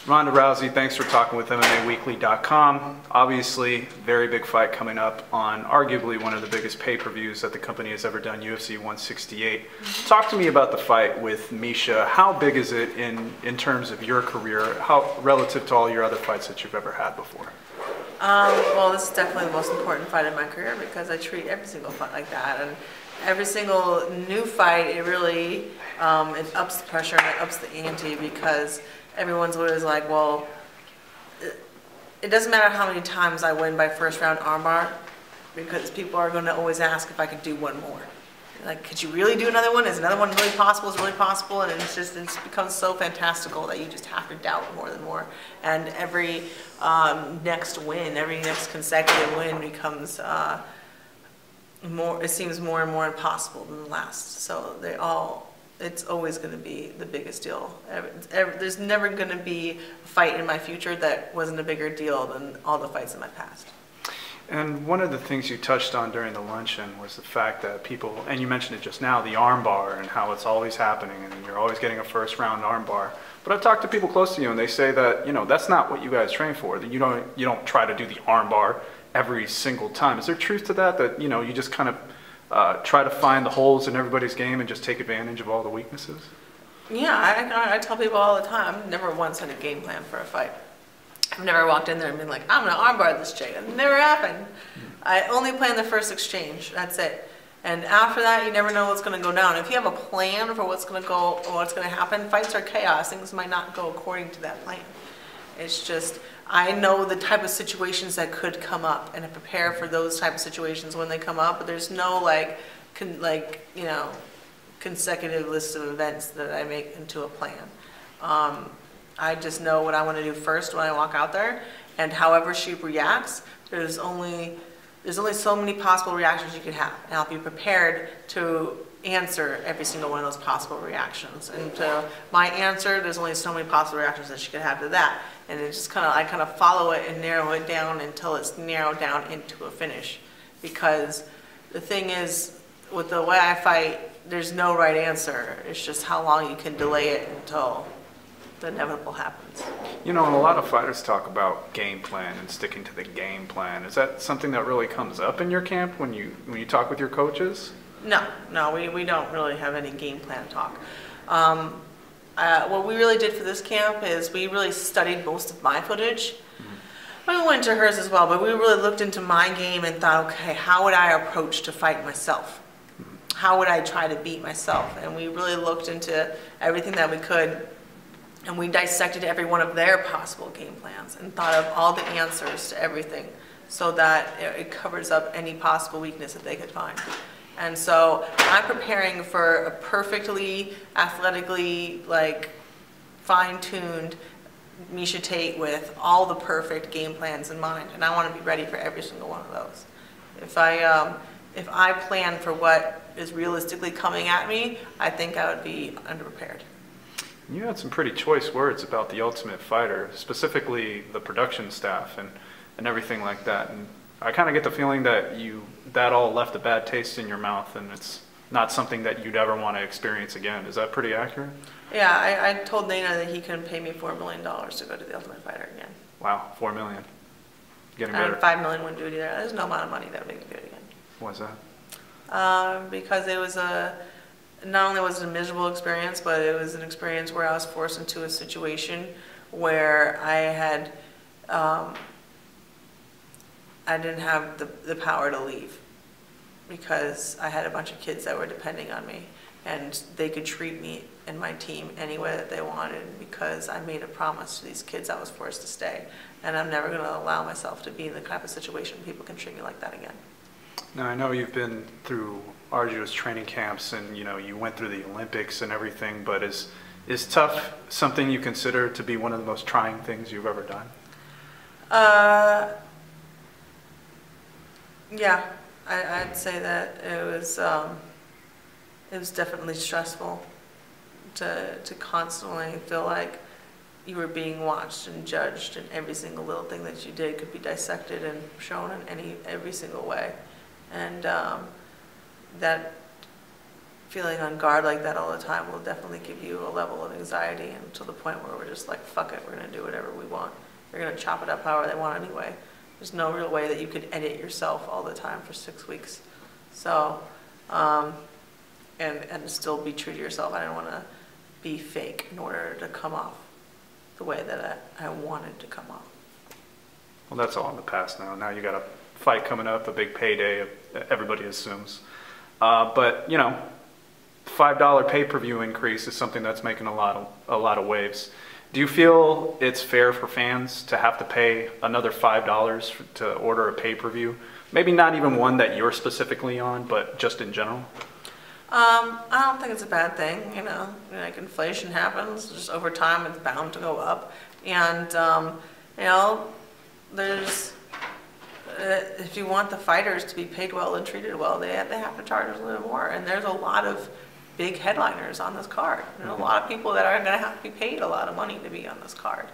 Ronda Rousey, thanks for talking with MMAWeekly.com. Obviously, very big fight coming up on arguably one of the biggest pay-per-views that the company has ever done, UFC 168. Talk to me about the fight with Misha. How big is it in terms of your career, how relative to all your other fights that you've ever had before? Well, this is definitely the most important fight in my career because I treat every single fight like that. And every single new fight, it really it ups the pressure and it ups the ante because everyone's always like, well, it doesn't matter how many times I win by first round armbar because people are going to always ask if I could do one more. Like, could you really do another one? Is another one really possible? Is it really possible? And it's become so fantastical that you just have to doubt more and more. And every next win, every next consecutive win becomes it seems more and more impossible than the last. So it's always going to be the biggest deal. There's never going to be a fight in my future that wasn't a bigger deal than all the fights in my past. And one of the things you touched on during the luncheon was the fact that people, and you mentioned it just now, the armbar and how it's always happening and you're always getting a first round armbar. But I've talked to people close to you and they say that, that's not what you guys train for, that you don't try to do the armbar every single time. Is there truth to that, that, you just kind of try to find the holes in everybody's game and just take advantage of all the weaknesses? Yeah, I tell people all the time, I've never once had a game plan for a fight. I've never walked in there and been like, I'm going to armbar this chick. It never happened. I only plan the first exchange. That's it. And after that, you never know what's going to go down. If you have a plan for what's going to go or what's going to happen, fights are chaos. Things might not go according to that plan. It's just, I know the type of situations that could come up and I prepare for those type of situations when they come up, but there's no consecutive list of events that I make into a plan. I just know what I want to do first when I walk out there, and however she reacts, there's only so many possible reactions you could have, and I'll be prepared to answer every single one of those possible reactions. And to my answer, there's only so many possible reactions that she could have to that, and it just I kind of follow it and narrow it down until it's narrowed down into a finish. Because the thing is, with the way I fight, there's no right answer. It's just how long you can delay it until the inevitable happens. And a lot of fighters talk about game plan and sticking to the game plan. Is that something that really comes up in your camp when you talk with your coaches? No, we don't really have any game plan talk. What we really did for this camp is we really studied most of my footage. We went to hers as well, but we really looked into my game and thought, okay, how would I approach to fight myself? How would I try to beat myself? And we really looked into everything that we could. And we dissected every one of their possible game plans and thought of all the answers to everything so that it covers up any possible weakness that they could find. And so I'm preparing for a perfectly, athletically, fine-tuned Misha Tate with all the perfect game plans in mind. And I want to be ready for every single one of those. If I plan for what is realistically coming at me, I think I would be underprepared. You had some pretty choice words about The Ultimate Fighter, specifically the production staff and everything like that. And I kind of get the feeling that that all left a bad taste in your mouth and it's not something that you'd ever want to experience again. Is that pretty accurate? Yeah, I told Dana that he couldn't pay me $4 million to go to The Ultimate Fighter again. Wow, $4 million. Getting better. And $5 million wouldn't do it either. There's no amount of money that would make me do it again. Why's that? Because it was not only was it a miserable experience, but it was an experience where I was forced into a situation where I didn't have the power to leave because I had a bunch of kids that were depending on me and they could treat me and my team any way that they wanted because I made a promise to these kids I was forced to stay. And I'm never going to allow myself to be in the type of situation people can treat me like that again. Now, I know you've been through arduous training camps and you went through the Olympics and everything, but is TUF something you consider to be one of the most trying things you've ever done? Yeah, I'd say that it was definitely stressful to constantly feel like you were being watched and judged and every single little thing that you did could be dissected and shown in every single way. And that feeling on guard like that all the time will definitely give you a level of anxiety, and to the point where we're just like, fuck it, we're gonna do whatever we want. They're gonna chop it up however they want anyway. There's no real way that you could edit yourself all the time for 6 weeks. So, and still be true to yourself. I didn't want to be fake in order to come off the way that I wanted to come off. Well, that's all in the past now. Now you got a fight coming up, a big payday, everybody assumes. But, you know, $5 pay-per-view increase is something that's making a lot of waves. Do you feel it's fair for fans to have to pay another $5 to order a pay-per-view? Maybe not even one that you're specifically on, but just in general? I don't think it's a bad thing, you know, like inflation happens, just over time it's bound to go up. And, you know, if you want the fighters to be paid well and treated well, they have to charge a little bit more. And there's a lot of big headliners on this card. There's a lot of people that are going to have to be paid a lot of money to be on this card.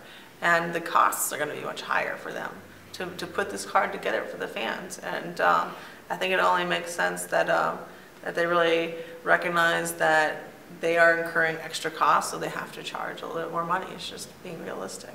And the costs are going to be much higher for them to put this card together for the fans. And I think it only makes sense that they really recognize that they are incurring extra costs, so they have to charge a little bit more money. It's just being realistic.